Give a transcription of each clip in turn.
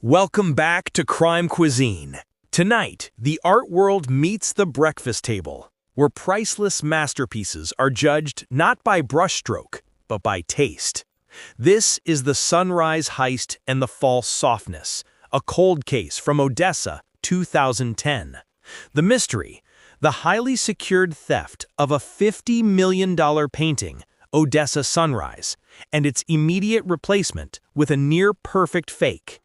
Welcome back to Crime Cuisine. Tonight, the art world meets the breakfast table, where priceless masterpieces are judged not by brushstroke, but by taste. This is the Sunrise Heist and the False Softness, a cold case from Odesa, 2010. The mystery, the highly secured theft of a $50 million painting, Odesa Sunrise, and its immediate replacement with a near-perfect fake.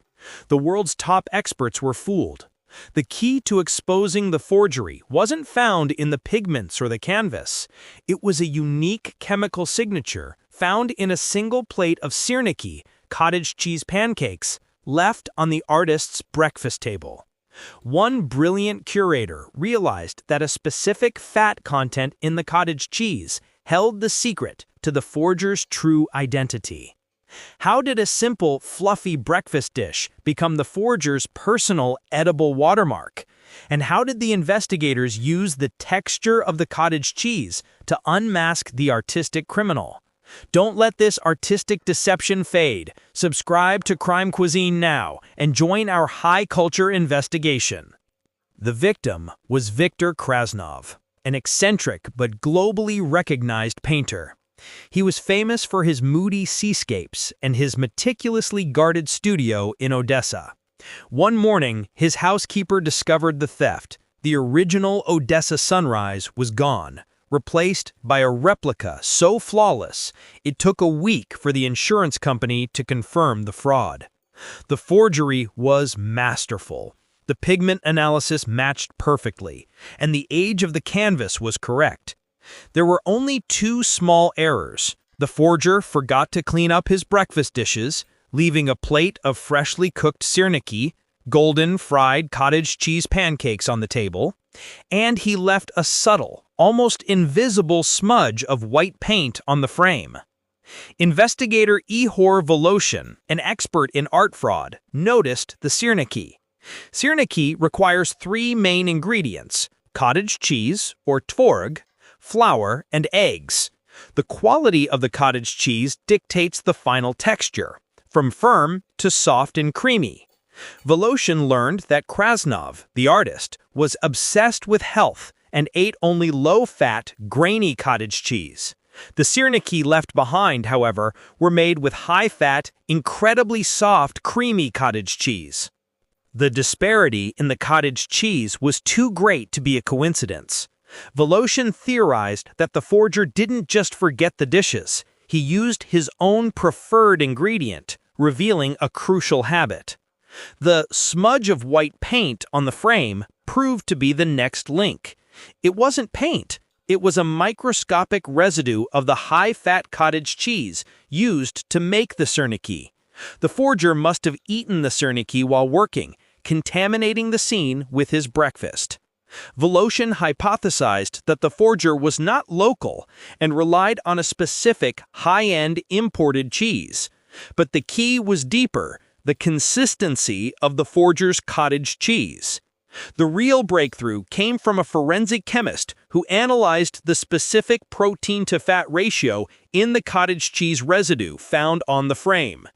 The world's top experts were fooled. The key to exposing the forgery wasn't found in the pigments or the canvas. It was a unique chemical signature found in a single plate of Syrnyky, cottage cheese pancakes, left on the artist's breakfast table. One brilliant curator realized that a specific fat content in the cottage cheese held the secret to the forger's true identity. How did a simple, fluffy breakfast dish become the forger's personal edible watermark? And how did the investigators use the texture of the cottage cheese to unmask the artistic criminal? Don't let this artistic deception fade. Subscribe to Crime Cuisine now and join our high-culture investigation. The victim was Viktor Krasnov, an eccentric but globally recognized painter. He was famous for his moody seascapes and his meticulously guarded studio in Odesa. One morning, his housekeeper discovered the theft. The original Odesa Sunrise was gone, replaced by a replica so flawless, it took a week for the insurance company to confirm the fraud. The forgery was masterful. The pigment analysis matched perfectly, and the age of the canvas was correct. There were only two small errors. The forger forgot to clean up his breakfast dishes, leaving a plate of freshly cooked Syrnyky, golden fried cottage cheese pancakes on the table, and he left a subtle, almost invisible smudge of white paint on the frame. Investigator Ihor Voloshin, an expert in art fraud, noticed the Syrnyky. Syrnyky requires three main ingredients: cottage cheese, or tvorog, flour, and eggs. The quality of the cottage cheese dictates the final texture, from firm to soft and creamy. Voloshin learned that Krasnov, the artist, was obsessed with health and ate only low-fat, grainy cottage cheese. The Syrnyky left behind, however, were made with high-fat, incredibly soft, creamy cottage cheese. The disparity in the cottage cheese was too great to be a coincidence. Voloshin theorized that the forger didn't just forget the dishes, he used his own preferred ingredient, revealing a crucial habit. The smudge of white paint on the frame proved to be the next link. It wasn't paint, it was a microscopic residue of the high-fat cottage cheese used to make the Syrnyky. The forger must have eaten the Syrnyky while working, contaminating the scene with his breakfast. Voloshin hypothesized that the forger was not local and relied on a specific, high-end imported cheese. But the key was deeper: the consistency of the forger's cottage cheese. The real breakthrough came from a forensic chemist who analyzed the specific protein-to-fat ratio in the cottage cheese residue found on the frame.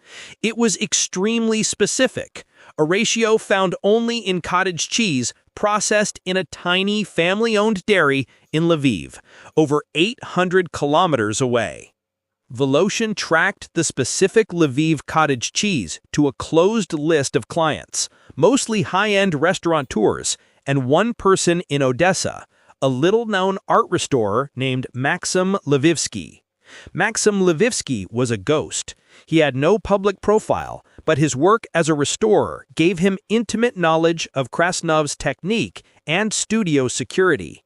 It was extremely specific, a ratio found only in cottage cheese processed in a tiny family-owned dairy in Lviv, over 800 kilometers away. Voloshin tracked the specific Lviv cottage cheese to a closed list of clients, mostly high-end restaurateurs, and one person in Odesa, a little-known art restorer named Maxim Lvivsky. Maxim Lvivsky was a ghost. He had no public profile, but his work as a restorer gave him intimate knowledge of Krasnov's technique and studio security.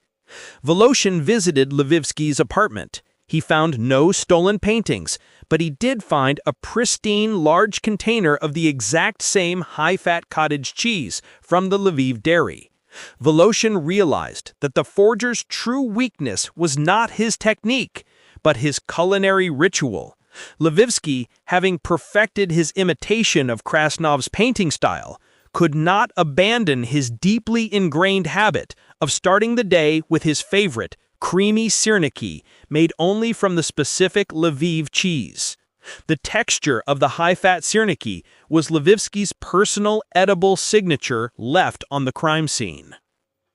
Voloshin visited Lvivsky's apartment. He found no stolen paintings, but he did find a pristine large container of the exact same high-fat cottage cheese from the Lviv dairy. Voloshin realized that the forger's true weakness was not his technique, but his culinary ritual. Lvivsky, having perfected his imitation of Krasnov's painting style, could not abandon his deeply ingrained habit of starting the day with his favorite, creamy Syrnyky, made only from the specific Lviv cheese. The texture of the high-fat Syrnyky was Lvivsky's personal edible signature left on the crime scene.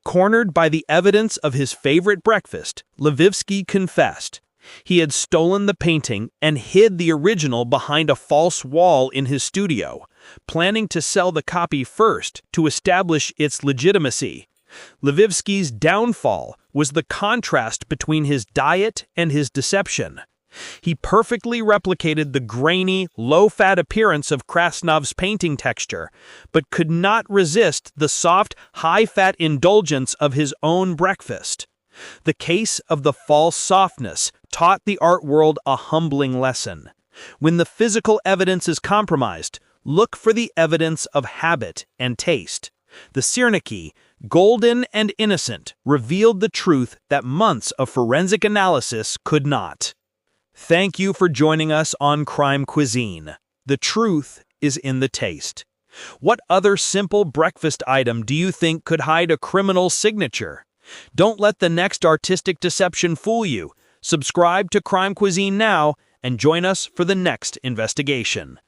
Cornered by the evidence of his favorite breakfast, Lvivsky confessed. He had stolen the painting and hid the original behind a false wall in his studio, planning to sell the copy first to establish its legitimacy. Lvivsky's downfall was the contrast between his diet and his deception. He perfectly replicated the grainy, low-fat appearance of Krasnov's painting texture, but could not resist the soft, high-fat indulgence of his own breakfast. The case of the false softness taught the art world a humbling lesson. When the physical evidence is compromised, look for the evidence of habit and taste. The Syrnyky, golden and innocent, revealed the truth that months of forensic analysis could not. Thank you for joining us on Crime Cuisine. The truth is in the taste. What other simple breakfast item do you think could hide a criminal signature? Don't let the next artistic deception fool you. Subscribe to Crime Cuisine now and join us for the next investigation.